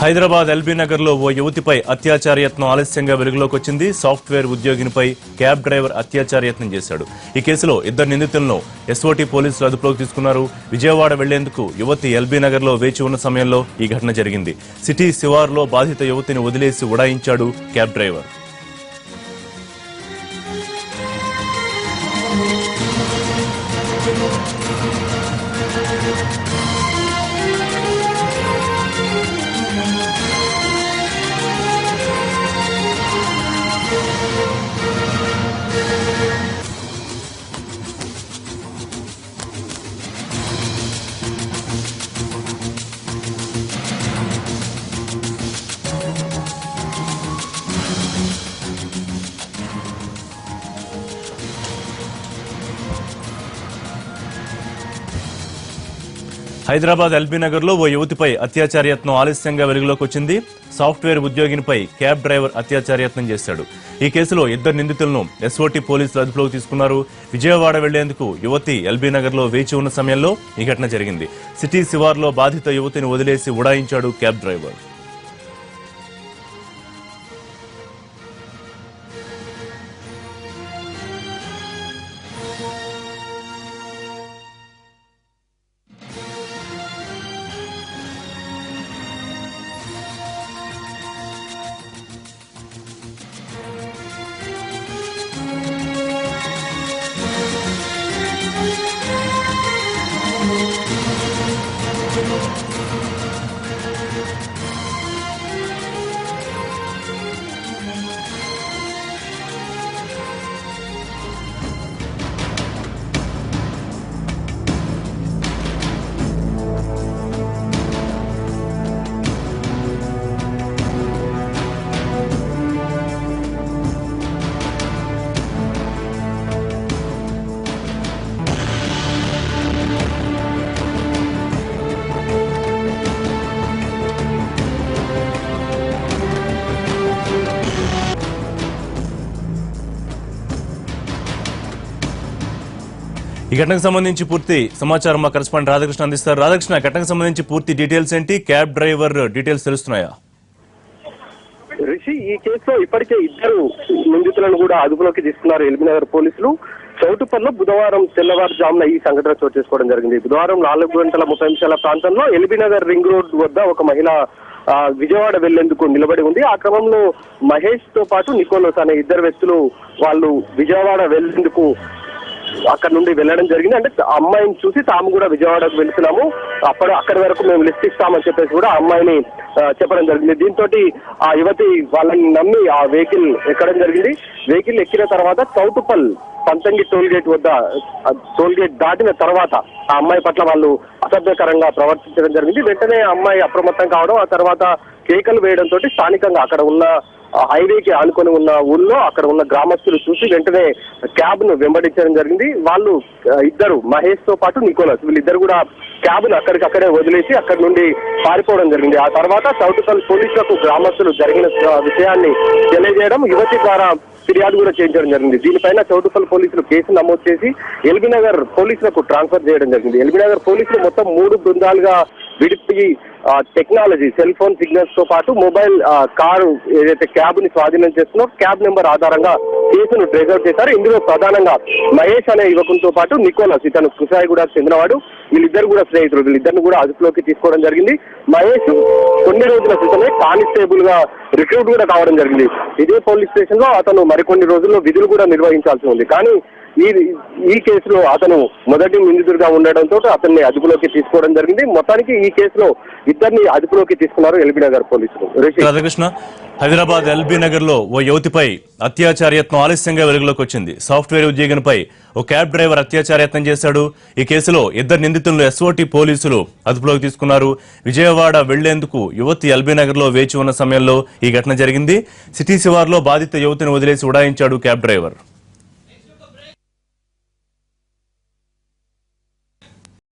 హైదరాబాద్ ఎల్బీ నగర్ లో ఓ యువతిపై అత్యాచార యత్నం ఆలస్యంగా వెలుగులోకి వచ్చింది. సాఫ్ట్వేర్ ఉద్యోగినిపై క్యాబ్ డ్రైవర్ అత్యాచార యత్నం చేశాడు. ఈ కేసులో ఇద్దరు నిందితులను ఎస్ఓటీ పోలీసులు అదుపులోకి తీసుకున్నారు. విజయవాడ వెళ్లేందుకు యువతి ఎల్బీ నగర్ లో వేచి ఉన్న సమయంలో ఈ ఘటన జరిగింది. సిటీ శివారులో బాధిత యువతిని వదిలేసి ఉడాయించాడు క్యాబ్ డ్రైవర్. హైదరాబాద్ ఎల్బీ నగర్ లో ఓ యువతిపై అత్యాచార యత్నం ఆలస్యంగా వెలుగులోకి వచ్చింది. సాఫ్ట్వేర్ ఉద్యోగినిపై క్యాబ్ డ్రైవర్ అత్యాచార యత్నం చేశాడు. ఈ కేసులో ఇద్దరు నిందితులను ఎస్ఓటీ పోలీసులు అదుపులోకి తీసుకున్నారు. విజయవాడ వెళ్లేందుకు యువతి ఎల్బీ నగర్ లో వేచి ఉన్న సమయంలో ఈ ఘటన జరిగింది. సిటీ శివార్లో బాధిత యువతిని వదిలేసి ఉడాయించాడు క్యాబ్ డ్రైవర్. ఈ ఘటనకు సంబంధించి పూర్తి సమాచారం మా కరెస్పాండెంట్ రాధాకృష్ణ అందిస్తారు. రాధాకృష్ణ, ఘటనకు సంబంధించి పూర్తి డీటెయిల్స్ ఏంటి? క్యాబ్ డ్రైవర్ డీటెయిల్స్ తెలుస్తున్నాయా? రిషి, ఈ కేసులో ఇప్పటికే ఇద్దరు నిందితులను కూడా అదుపులోకి తీసుకున్నారు ఎల్బీ నగర్ పోలీసులు. చౌటుప్పల్లో బుధవారం తెల్లవారుజామున ఈ సంఘటన చోటు చేసుకోవడం జరిగింది. బుధవారం 4:30 ప్రాంతంలో ఎల్బీ నగర్ రింగ్ రోడ్ వద్ద ఒక మహిళ విజయవాడ వెళ్లేందుకు నిలబడి ఉంది. ఆ క్రమంలో మహేష్ తో పాటు నికోలస్ అనే ఇద్దరు వ్యక్తులు వాళ్ళు విజయవాడ వెళ్లేందుకు అక్కడ నుండి వెళ్ళడం జరిగింది. అంటే అమ్మాయిని చూసి తాము కూడా విజయవాడకు వెళ్తున్నాము, అక్కడి వరకు మేము లిస్ట్ ఇస్తామని చెప్పేసి కూడా అమ్మాయిని చెప్పడం జరిగింది. దీంతో ఆ యువతి వాళ్ళని నమ్మి ఆ వెహికల్ ఎక్కడం జరిగింది. వెహికల్ ఎక్కిన తర్వాత చౌటుప్పల్ పంతంగి టోల్ గేట్ వద్ద టోల్ గేట్ దాటిన తర్వాత ఆ అమ్మాయి పట్ల వాళ్ళు అసభ్యకరంగా ప్రవర్తించడం జరిగింది. వెంటనే అమ్మాయి అప్రమత్తం కావడం, ఆ తర్వాత కేకలు వేయడంతో స్థానికంగా అక్కడ ఉన్న హైవేకి ఆనుకొని ఉన్న ఊళ్ళో అక్కడ ఉన్న గ్రామస్తులు చూసి వెంటనే క్యాబ్ ను వెంబడించడం జరిగింది. వాళ్ళు ఇద్దరు మహేష్ తో పాటు నికోలస్ వీళ్ళిద్దరు కూడా క్యాబ్ ను అక్కడికక్కడే వదిలేసి అక్కడి నుండి పారిపోవడం జరిగింది. ఆ తర్వాత చౌటుప్పల్ పోలీసులకు గ్రామస్తులు జరిగిన విషయాన్ని తెలియజేయడం, యువతి ద్వారా ఫిర్యాదు కూడా చేయించడం జరిగింది. దీనిపైన చౌటుప్పల్ పోలీసులు కేసు నమోదు చేసి ఎల్బీ నగర్ పోలీసులకు ట్రాన్స్ఫర్ చేయడం జరిగింది. ఎల్బీ నగర్ పోలీసులు మొత్తం 3 బృందాలుగా విడిపి టెక్నాలజీ, సెల్ ఫోన్ సిగ్నల్స్ తో పాటు మొబైల్ కారు ఏదైతే క్యాబ్ ని స్వాధీనం చేస్తున్నారో క్యాబ్ నెంబర్ ఆధారంగా కేసును ట్రేస్ చేశారు. ఇందులో ప్రధానంగా మహేష్ అనే యువకులతో పాటు నికోలస్, ఇతను కుషాయిగూడకు చెందినవాడు, వీళ్ళిద్దరు కూడా స్నేహితులు, వీళ్ళిద్దరిని కూడా అదుపులోకి తీసుకోవడం జరిగింది. మహేష్ కొన్ని రోజుల క్రితమే కానిస్టేబుల్ గా రిక్రూట్ కూడా కావడం జరిగింది. ఇదే పోలీస్ స్టేషన్ లో అతను మరికొన్ని రోజుల్లో విధులు కూడా నిర్వహించాల్సి ఉంది. కానీ ఈ కేసులో అతను మొదటి నిందితుడిగా ఉండడంతో అతన్ని అదుపులోకి తీసుకోవడం జరిగింది. మొత్తానికి ఈ కేసులో ఇద్దరిని అదుపులోకి తీసుకున్నారు ఎల్బీ నగర్ పోలీసులు. రాధాకృష్ణ, హైదరాబాద్ ఎల్బీ నగర్ లో ఓ యువతిపై అత్యాచార యత్నం ఆలస్యంగా వెలుగులోకి వచ్చింది. సాఫ్ట్వేర్ ఉద్యోగినిపై ఓ క్యాబ్ డ్రైవర్ అత్యాచార యత్నం చేశాడు. ఈ కేసులో ఇద్దరు నిందితులను ఎస్ఓటీ పోలీసులు అదుపులోకి తీసుకున్నారు. విజయవాడ వెళ్లేందుకు యువతి ఎల్బీ నగర్ లో వేచి ఉన్న సమయంలో ఈ ఘటన జరిగింది. సిటీ శివార్లో బాధిత యువతిని వదిలేసి ఉడాయించాడు క్యాబ్ డ్రైవర్.